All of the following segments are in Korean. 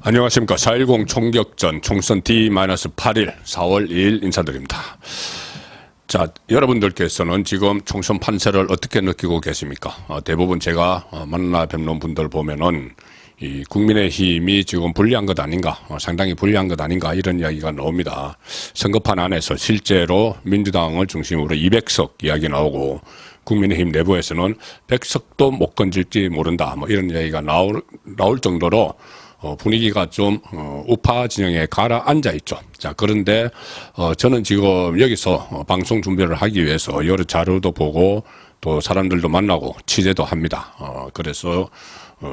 안녕하십니까. 4.10 총격전 총선 D-8일 4월 2일 인사드립니다. 자, 여러분들께서는 지금 총선 판세를 어떻게 느끼고 계십니까? 대부분 제가 만나 뵙는 분들 보면은 이 국민의힘이 지금 불리한 것 아닌가, 상당히 불리한 것 아닌가 이런 이야기가 나옵니다. 선거판 안에서 실제로 민주당을 중심으로 200석 이야기 나오고 국민의힘 내부에서는 100석도 못 건질지 모른다 뭐 이런 이야기가 나올 정도로 분위기가 좀 우파 진영에 가라앉아 있죠. 자, 그런데 저는 지금 여기서 방송 준비를 하기 위해서 여러 자료도 보고 또 사람들도 만나고 취재도 합니다. 그래서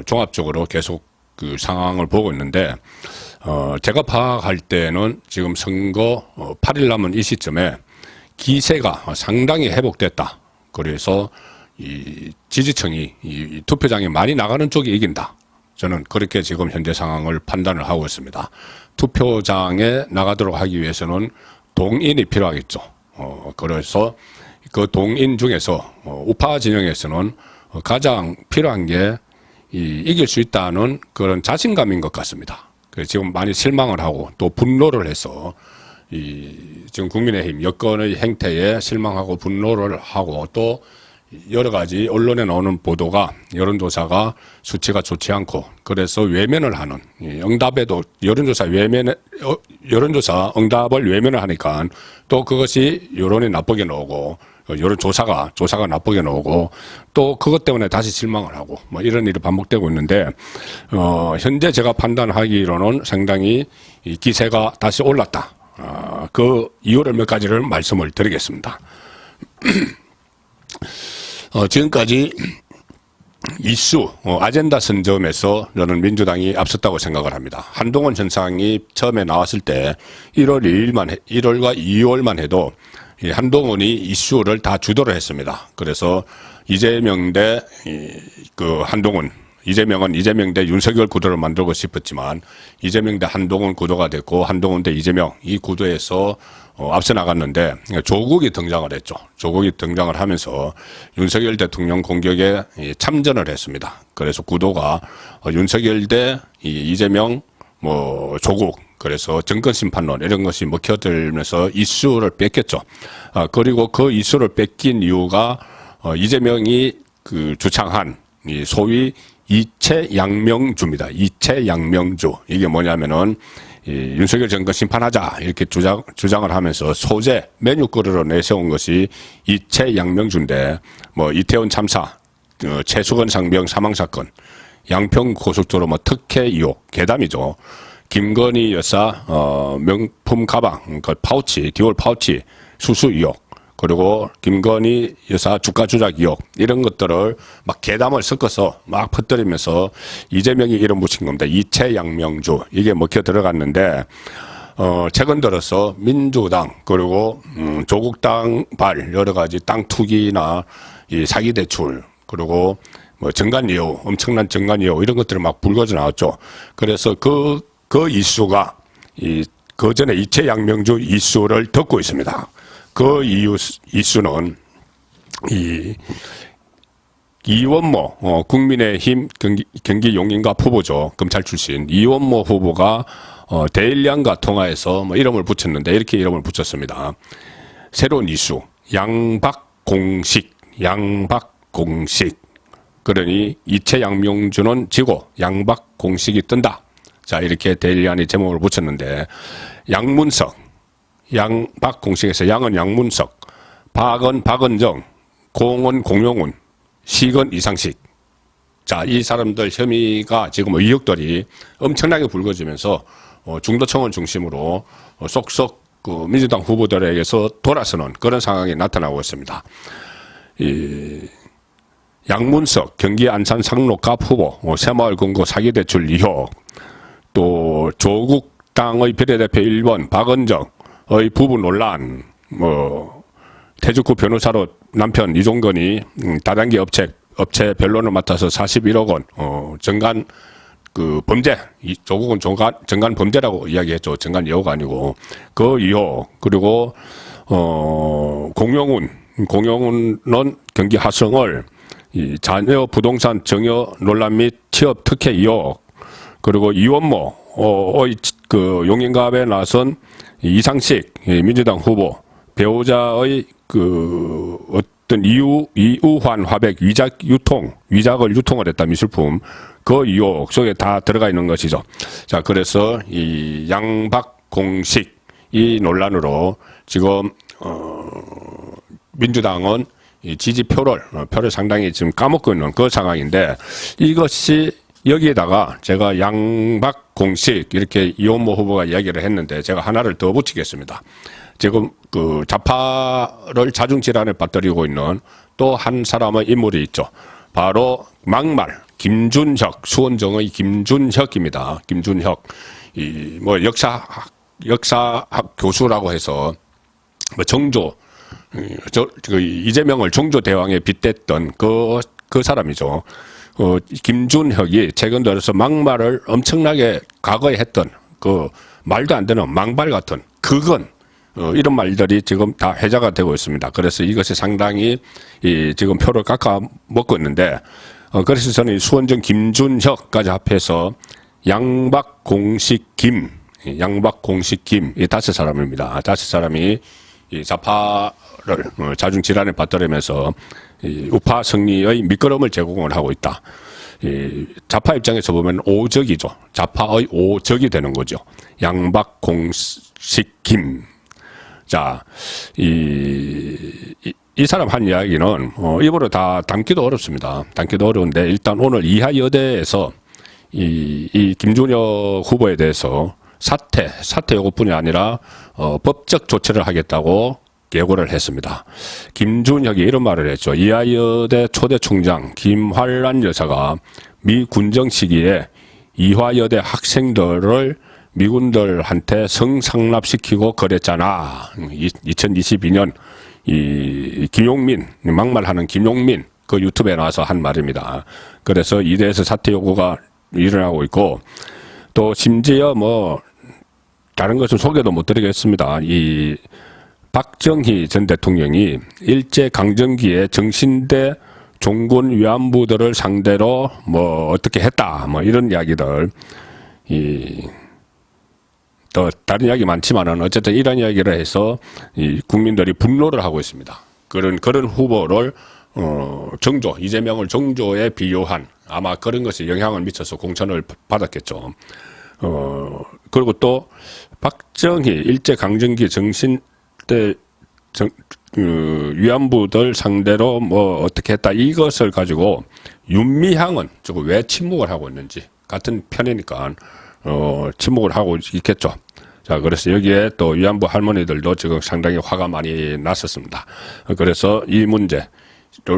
종합적으로 계속 그 상황을 보고 있는데 제가 파악할 때는 지금 선거 8일 남은 이 시점에 기세가 상당히 회복됐다. 그래서 이 지지층이 이 투표장에 많이 나가는 쪽이 이긴다. 저는 그렇게 지금 현재 상황을 판단을 하고 있습니다. 투표장에 나가도록 하기 위해서는 동인이 필요하겠죠. 그래서 그 동인 중에서 우파 진영에서는 가장 필요한 게 이길 수 있다는 그런 자신감인 것 같습니다. 그래서 지금 많이 실망을 하고 또 분노를 해서 지금 국민의힘 여권의 행태에 실망하고 분노를 하고 또 여러 가지 언론에 나오는 보도가 여론조사가 수치가 좋지 않고 그래서 외면을 하는 응답에도 여론조사 응답을 외면을 하니까 또 그것이 여론이 나쁘게 나오고 여론조사가 나쁘게 나오고 또 그것 때문에 다시 실망을 하고 뭐 이런 일이 반복되고 있는데 현재 제가 판단하기로는 상당히 이 기세가 다시 올랐다. 그 이유를 몇 가지를 말씀을 드리겠습니다. 지금까지 이슈, 아젠다 선점에서 저는 민주당이 앞섰다고 생각을 합니다. 한동훈 현상이 처음에 나왔을 때 1월과 2월만 해도 한동훈이 이슈를 다 주도를 했습니다. 그래서 이재명 대 한동훈, 이재명은 이재명 대 윤석열 구도를 만들고 싶었지만 이재명 대 한동훈 구도가 됐고 한동훈 대 이재명 이 구도에서 앞서 나갔는데 조국이 등장을 했죠. 조국이 등장을 하면서 윤석열 대통령 공격에 참전을 했습니다. 그래서 구도가 윤석열 대 이재명 조국 그래서 정권 심판론 이런 것이 먹혀들면서 이슈를 뺏겼죠. 그리고 그 이슈를 뺏긴 이유가 이재명이 주창한 소위 이채양명주입니다. 이채양명주. 이게 뭐냐면은 윤석열 정권 심판하자 이렇게 주장을 하면서 소재 메뉴거리로 내세운 것이 이채양명주인데 이태원 참사, 최수건 상병 사망 사건, 양평 고속도로 특혜 의혹, 괴담이죠. 김건희 여사 명품 가방, 파우치, 디올 파우치 수수 의혹. 그리고 김건희 여사 주가 조작 의혹 이런 것들을 막 괴담을 섞어서 막 퍼뜨리면서 이재명이 이름 붙인 겁니다. 이채양명주 이게 먹혀 들어갔는데 최근 들어서 민주당 그리고 조국당발 여러 가지 땅 투기나 이 사기 대출 그리고 정관 예우 엄청난 정관 예우 이런 것들이 막 불거져 나왔죠. 그래서 그 이슈가 그 전에 이채양명주 이슈를 덮고 있습니다. 그 이슈는 이원모 국민의힘 경기 용인갑 후보죠. 검찰 출신 이원모 후보가 대일량과 통화해서 이름을 붙였는데 이렇게 이름을 붙였습니다. 새로운 이슈 양박공식 그러니 이채양명주는 지고 양박공식이 뜬다. 자 이렇게 대일량이 제목을 붙였는데 양문석 양박 공식에서 양은 양문석, 박은 박은정, 공은 공용훈, 식은 이상식. 자, 이 사람들 혐의가 지금 의혹들이 엄청나게 불거지면서 중도층을 중심으로 쏙쏙 민주당 후보들에게서 돌아서는 그런 상황이 나타나고 있습니다. 양문석 경기 안산 상록갑 후보 새마을 금고 사기 대출 의혹, 또 조국 당의 비례대표 1번 박은정 의 부부 논란, 퇴직 후 변호사로 남편 이종건이 다단계 업체 변론을 맡아서 41억 원, 정관 범죄, 조국은 정관 범죄라고 이야기했죠. 정관 예우가 아니고 그 의혹, 그리고 공용훈은 경기 하성을 자녀 부동산 증여 논란 및 취업 특혜 의혹, 그리고 이원모 그 용인갑에 나선 이상식 민주당 후보 배우자의 그 어떤 이우환 화백 위작을 유통을 했다 미술품 그 의혹 속에 다 들어가 있는 것이죠. 자, 그래서 이 양박 공식 이 논란으로 지금 민주당은 이 지지표를 상당히 지금 까먹고 있는 그 상황인데 이것이 여기에다가 제가 양박 공식 이렇게 이원모 후보가 이야기를 했는데 제가 하나를 더 붙이겠습니다. 지금 그 좌파를 자중질환에 빠뜨리고 있는 또 한 사람의 인물이 있죠. 바로 막말 김준혁 수원정의 김준혁입니다. 김준혁 이 뭐 역사학 교수라고 해서 뭐 정조 그 이재명을 정조 대왕에 빗댔던 그 사람이죠. 김준혁이 최근 들어서 막말을 엄청나게 과거에 했던 그 말도 안 되는 망발 같은 그건 이런 말들이 지금 다 회자가 되고 있습니다. 그래서 이것이 상당히 지금 표를 깎아 먹고 있는데 그래서 저는 수원정 김준혁까지 합해서 양박 공식 김 이 다섯 사람입니다. 다섯 사람이 이 좌파를 자중 질환에 빠뜨리면서 이 우파 승리의 미끄럼을 제공을 하고 있다. 이 좌파 입장에서 보면 오적이죠. 좌파의 오적이 되는 거죠. 양박 공식 김. 자, 이 사람 한 이야기는 입으로 다 담기도 어렵습니다. 담기도 어려운데 일단 오늘 이하여대에서 이 김준혁 후보에 대해서 사퇴 요구뿐이 아니라 법적 조치를 하겠다고 예고를 했습니다. 김준혁이 이런 말을 했죠. 이하여대 초대 총장 김환란 여사가 미 군정 시기에 이화여대 학생들을 미군들한테 성상납시키고 그랬잖아. 2022년 이 김용민 막말하는 김용민 그 유튜브에 나와서 한 말입니다. 그래서 이대에서 사퇴 요구가 일어나고 있고 또 심지어 뭐 다른 것은 소개도 못 드리겠습니다. 이 박정희 전 대통령이 일제 강점기에 정신대 종군 위안부들을 상대로 뭐 어떻게 했다 뭐 이런 이야기들 또 다른 이야기 많지만은 어쨌든 이런 이야기를 해서 이 국민들이 분노를 하고 있습니다. 그런 후보를 이재명을 정조에 비유한 아마 그런 것이 영향을 미쳐서 공천을 받았겠죠. 그리고 또 박정희 일제 강점기 정신대 위안부들 상대로 뭐 어떻게 했다 이것을 가지고 윤미향은 저거 왜 침묵을 하고 있는지 같은 편이니까 침묵을 하고 있겠죠. 자, 그래서 여기에 또 위안부 할머니들도 지금 상당히 화가 많이 났었습니다. 그래서 이 문제를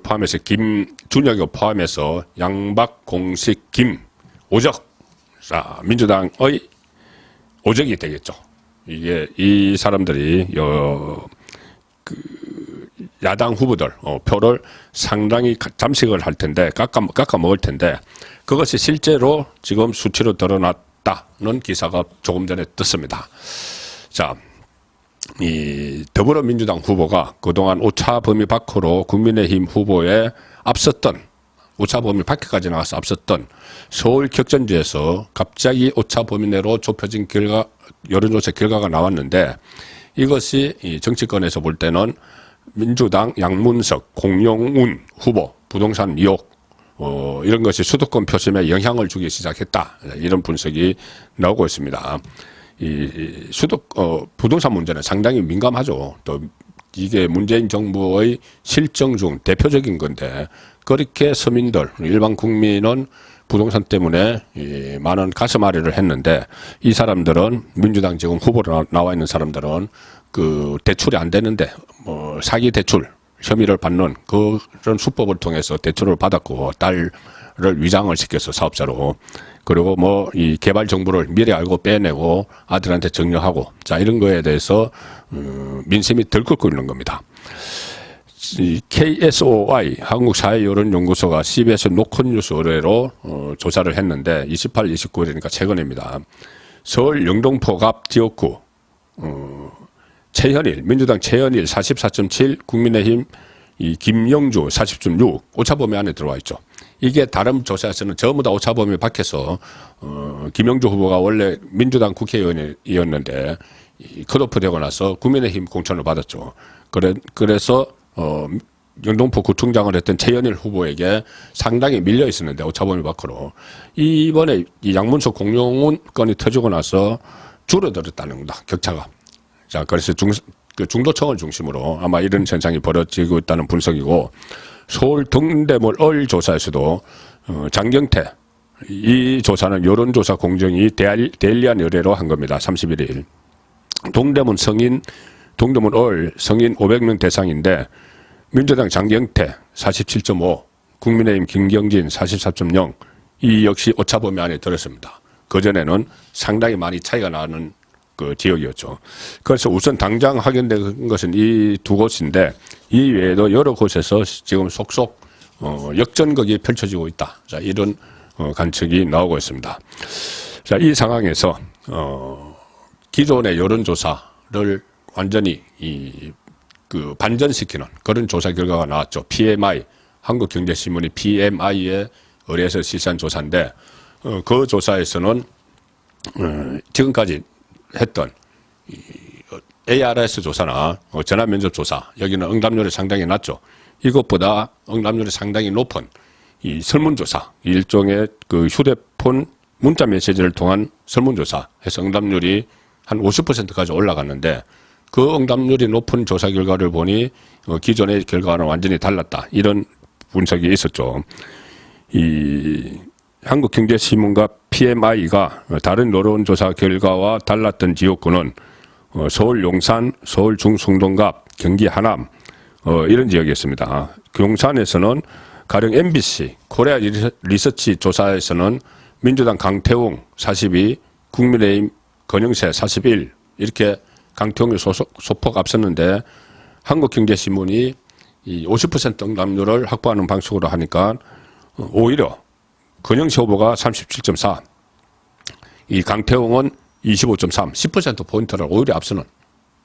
포함해서 김준혁이 포함해서 양박 공식 김 오적 자, 민주당의 오적이 되겠죠. 이게 이 사람들이 야당 후보들 표를 상당히 잠식을 할 텐데 깎아 먹을 텐데 그것이 실제로 지금 수치로 드러났다는 기사가 조금 전에 떴습니다. 자, 이 더불어민주당 후보가 그동안 오차 범위 밖으로 국민의힘 후보에 앞섰던 오차 범위 밖에까지 나와서 앞섰던 서울 격전지에서 갑자기 오차 범위 내로 좁혀진 여론조사 결과가 나왔는데 이것이 이 정치권에서 볼 때는 민주당 양문석, 공용운 후보 부동산 의혹 이런 것이 수도권 표심에 영향을 주기 시작했다 이런 분석이 나오고 있습니다. 이 부동산 문제는 상당히 민감하죠. 또 이게 문재인 정부의 실정 중 대표적인 건데 그렇게 서민들 일반 국민은 부동산 때문에 많은 가슴앓이를 했는데 이 사람들은 민주당 지금 후보로 나와 있는 사람들은 그 대출이 안 되는데 뭐 사기 대출 혐의를 받는 그런 수법을 통해서 대출을 받았고 딸을 위장을 시켜서 사업자로 그리고 뭐 이 개발 정보를 미리 알고 빼내고 아들한테 증여하고 자 이런 거에 대해서 민심이 들끓고 있는 겁니다. KSOI 한국사회여론연구소가 CBS 노컷뉴스 의뢰로 조사를 했는데 28, 29일이니까 최근입니다. 서울 영등포갑 지역구 최현일 민주당 최현일 44.7 국민의힘 이 김영주 40.6 오차범위 안에 들어와 있죠. 이게 다른 조사에서는 전부 다 오차범위 밖에서 김영주 후보가 원래 민주당 국회의원이었는데 컷오프 되고 나서 국민의힘 공천을 받았죠. 그래서 영등포 구청장을 했던 최현일 후보에게 상당히 밀려 있었는데 오차범위 밖으로 이번에 이 양문석 공룡은 건이 터지고 나서 줄어들었다는 겁니다. 격차가. 자, 그래서 중도층을 중심으로 아마 이런 현상이 벌어지고 있다는 분석이고, 서울 동대문 조사에서도 장경태 이 조사는 여론조사 공정위 데일리한 의뢰로 한 겁니다. 31일. 동대문 성인 500명 대상인데 민주당 장경태 47.5, 국민의힘 김경진 44.0, 이 역시 오차범위 안에 들었습니다. 그전에는 상당히 많이 차이가 나는 그 지역이었죠. 그래서 우선 당장 확인된 것은 이 두 곳인데, 이 외에도 여러 곳에서 지금 속속 역전극이 펼쳐지고 있다. 자, 이런 관측이 나오고 있습니다. 자, 이 상황에서 기존의 여론조사를 완전히 그 반전시키는 그런 조사 결과가 나왔죠. PMI, 한국경제신문이 PMI에 의뢰해서 실시한 조사인데, 그 조사에서는 지금까지 했던 ARS 조사나 전화면접조사, 여기는 응답률이 상당히 낮죠. 이것보다 응답률이 상당히 높은 이 설문조사, 일종의 그 휴대폰 문자 메시지를 통한 설문조사 해서 응답률이 한 50%까지 올라갔는데, 그 응답률이 높은 조사 결과를 보니 기존의 결과와는 완전히 달랐다. 이런 분석이 있었죠. 이 한국경제신문과 PMI가 다른 여론조사 결과와 달랐던 지역구는 서울 용산, 서울 중승동갑, 경기 하남 이런 지역이었습니다. 용산에서는 가령 MBC, 코리아 리서치 조사에서는 민주당 강태웅 42, 국민의힘 권영세 41 이렇게 강태웅이 소폭 앞섰는데, 한국경제신문이 이 50% 응답률을 확보하는 방식으로 하니까 오히려 권영세 후보가 37.4, 이 강태웅은 25.3, 10%포인트를 오히려 앞서는,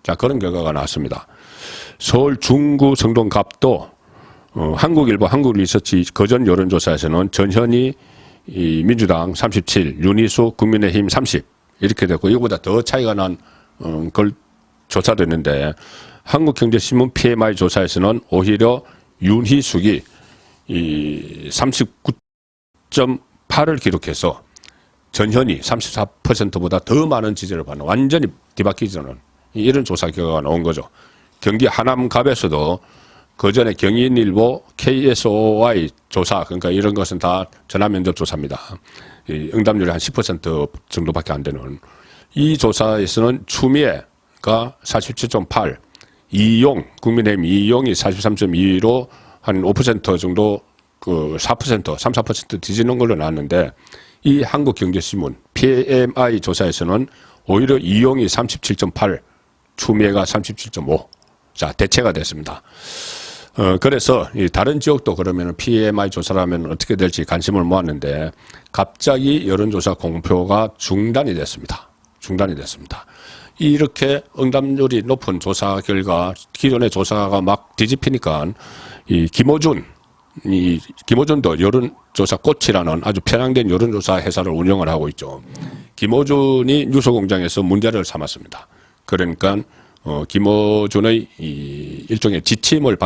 자, 그런 결과가 나왔습니다. 서울 중구 성동갑도 한국일보, 한국리서치 거전 여론조사에서는 전현희 이 민주당 37, 윤희수 국민의힘 30 이렇게 됐고, 이거보다 더 차이가 난 걸 조사됐는데, 한국경제신문 PMI 조사에서는 오히려 윤희숙이 이 39.8을 기록해서 전현희 34%보다 더 많은 지지를 받는, 완전히 뒤바뀌지는 이런 조사 결과가 나온 거죠. 경기 하남갑에서도 그전에 경인일보 KSOI 조사, 그러니까 이런 것은 다 전화면접 조사입니다. 이 응답률이 한 10% 정도밖에 안 되는, 이 조사에서는 추미애가 47.8, 이용, 국민의힘 이용이 43.2로 한 5% 정도, 그 4%, 3, 4% 뒤지는 걸로 나왔는데, 이 한국경제신문 PMI 조사에서는 오히려 이용이 37.8, 추미애가 37.5. 자, 대체가 됐습니다. 그래서 이 다른 지역도 그러면 PMI 조사라면 어떻게 될지 관심을 모았는데, 갑자기 여론조사 공표가 중단이 됐습니다. 이렇게 응답률이 높은 조사 결과, 기존의 조사가 막 뒤집히니까 김호준도 여론조사 꽃이라는 아주 편향된 여론조사 회사를 운영을 하고 있죠. 김호준이 뉴스공장에서 문제를 삼았습니다. 그러니까 김호준의 이 일종의 지침으로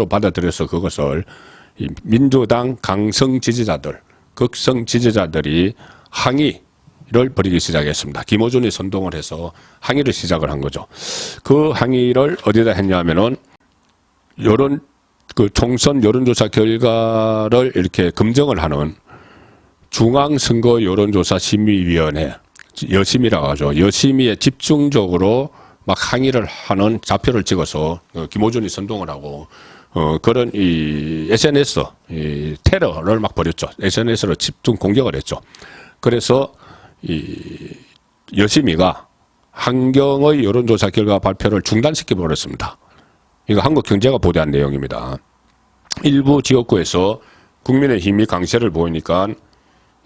받아들여서 그것을 민주당 강성 지지자들, 극성 지지자들이 항의를 벌이기 시작했습니다. 김호준이 선동을 해서 항의를 시작을 한 거죠. 그 항의를 어디다 했냐면은 총선 여론조사 결과를 이렇게 검증을 하는 중앙선거 여론조사 심의위원회, 여심이라고 하죠. 여심위에 집중적으로 막 항의를 하는 좌표를 찍어서 김호준이 선동을 하고 그런 이 SNS 테러를 막 벌였죠. SNS로 집중 공격을 했죠. 그래서 이 여심위가 한경의 여론조사 결과 발표를 중단시켜 버렸습니다. 이거 한국경제가 보도한 내용입니다. 일부 지역구에서 국민의힘이 강세를 보이니까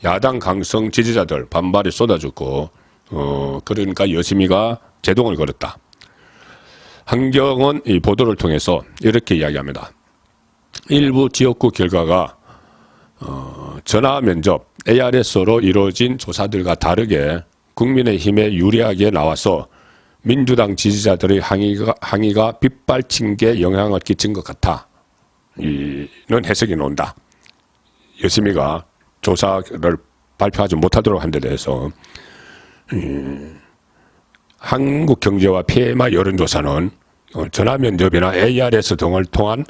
야당 강성 지지자들 반발이 쏟아졌고, 그러니까 여심위가 제동을 걸었다. 한경은 이 보도를 통해서 이렇게 이야기합니다. 일부 지역구 결과가 전화 면접 ARS로 이루어진 조사들과 다르게 국민의힘에 유리하게 나와서 민주당 지지자들의 항의가 빗발친 게 영향을 끼친 것 같아. 이는 해석이 나온다. 여심이가 조사를 발표하지 못하도록 한 데 대해서 한국경제와 PMI 여론조사는 전화 면접이나 ARS 등을 통한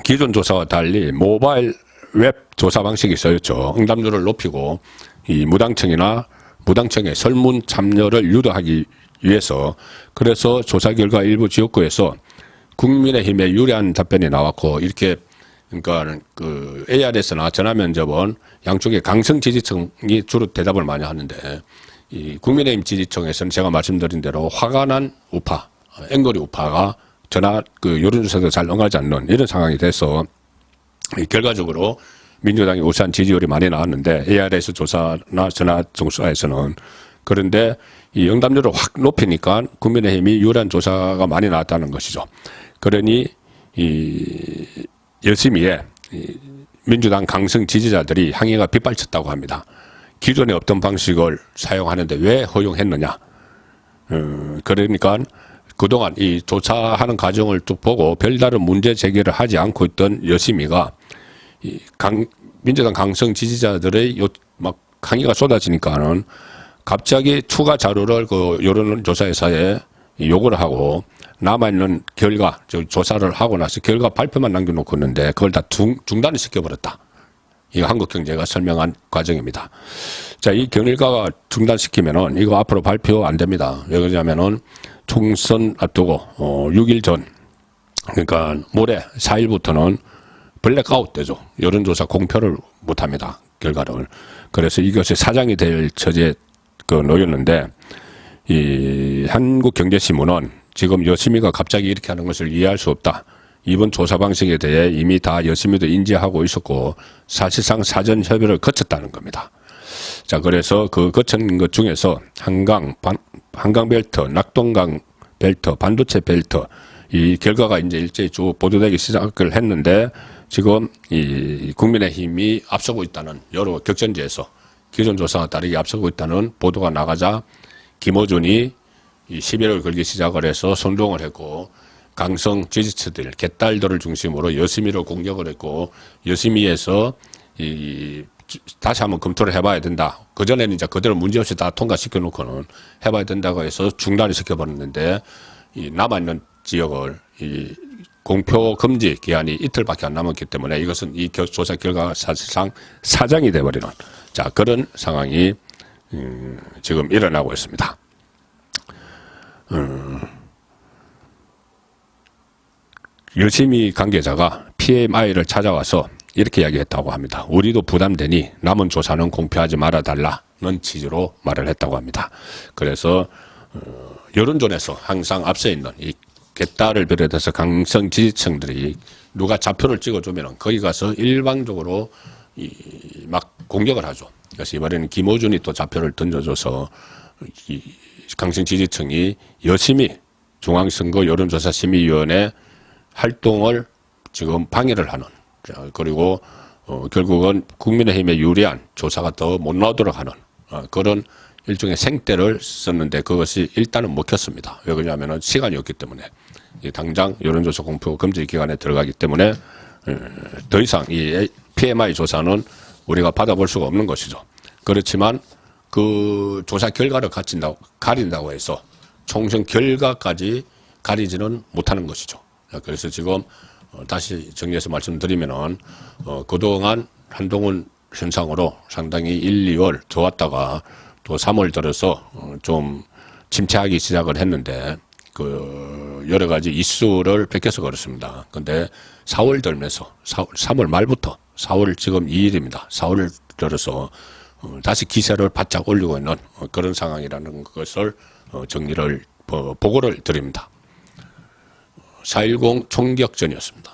기존 조사와 달리 모바일 웹 조사 방식이 쓰였죠. 응답률을 높이고 이 무당청의 설문 참여를 유도하기 위해서, 그래서 조사 결과 일부 지역구에서 국민의힘에 유리한 답변이 나왔고, 이렇게 그러니까 그 ARS나 전화 면접은 양쪽의 강성 지지층이 주로 대답을 많이 하는데, 이 국민의힘 지지층에서는 제가 말씀드린 대로 화가 난 우파, 앵거리 우파가 그 여론조사도 잘 응하지 않는 이런 상황이 돼서 결과적으로 민주당이 우수한 지지율이 많이 나왔는데 ARS 조사나 전화 조사에서는, 그런데 이 응답률을 확 높이니까 국민의힘이 유리한 조사가 많이 나왔다는 것이죠. 그러니 이 열심히에 민주당 강성 지지자들이 항의가 빗발쳤다고 합니다. 기존에 없던 방식을 사용하는데 왜 허용했느냐. 그러니까 그동안 이 조사하는 과정을 쭉 보고 별다른 문제 제기를 하지 않고 있던 여심이가 민주당 강성 지지자들의 막 항의가 쏟아지니까는 갑자기 추가 자료를 그 여론조사회사에 요구를 하고 남아있는 결과, 조사를 하고 나서 결과 발표만 남겨놓고 있는데 그걸 다 중단을 시켜버렸다. 이거 한국경제가 설명한 과정입니다. 자, 이 결과가 중단시키면은 이거 앞으로 발표 안 됩니다. 왜 그러냐면은 총선 앞두고 6일 전, 그러니까 모레 4일부터는 블랙아웃 되죠. 여론조사 공표를 못합니다. 결과를. 그래서 이것이 사장이 될 처지에 놓였는데, 이 한국경제신문은 지금 여심이가 갑자기 이렇게 하는 것을 이해할 수 없다. 이번 조사 방식에 대해 이미 다 여심이도 인지하고 있었고 사실상 사전 협의를 거쳤다는 겁니다. 자, 그래서 그 거친 것 중에서 한강 벨트, 낙동강 벨트, 반도체 벨트, 이 결과가 이제 일제히 쭉 보도되기 시작을 했는데, 지금 이 국민의힘이 앞서고 있다는, 여러 격전지에서 기존 조사와 다르게 앞서고 있다는 보도가 나가자 김어준이 이 11월 걸기 시작을 해서 선동을 했고, 강성 지지층들, 개딸들을 중심으로 여심이를 공격을 했고, 여심이에서 다시 한번 검토를 해봐야 된다. 그전에는 이제 그대로 문제없이 다 통과시켜 놓고는 해봐야 된다고 해서 중단을 시켜버렸는데, 이 남아있는 지역을 이 공표 금지 기한이 이틀밖에 안 남았기 때문에 이것은 이 조사 결과가 사실상 사장이 돼버리는, 자, 그런 상황이 지금 일어나고 있습니다. 여심이 관계자가 PMI를 찾아와서 이렇게 이야기했다고 합니다. 우리도 부담되니 남은 조사는 공표하지 말아달라는 취지로 말을 했다고 합니다. 그래서 여론전에서 항상 앞서 있는 이 개딸을 비롯해서 강성 지지층들이 누가 좌표를 찍어주면 거기 가서 일방적으로 막 공격을 하죠. 그래서 이번에는 김어준이 또 좌표를 던져줘서 이 강성 지지층이 열심히 중앙선거 여론조사심의위원회 활동을 지금 방해를 하는, 그리고 결국은 국민의힘에 유리한 조사가 더 못 나오도록 하는 그런 일종의 생떼를 썼는데 그것이 일단은 먹혔습니다. 왜 그러냐면은 시간이 없기 때문에, 당장 여론조사 공표 금지 기간에 들어가기 때문에 더 이상 이 PMI 조사는 우리가 받아볼 수가 없는 것이죠. 그렇지만 그 조사 결과를 가린다고 해서 총선 결과까지 가리지는 못하는 것이죠. 그래서 지금 다시 정리해서 말씀드리면은 그동안 한동훈 현상으로 상당히 1, 2월 좋았다가 또 3월 들어서 좀 침체하기 시작을 했는데, 그 여러 가지 이슈를 베껴서 그렇습니다. 근데 4월 들면서 3월 말부터 4월 지금 2일입니다. 4월 들어서 다시 기세를 바짝 올리고 있는 그런 상황이라는 것을 정리를 보고를 드립니다. 4.10 총격전이었습니다.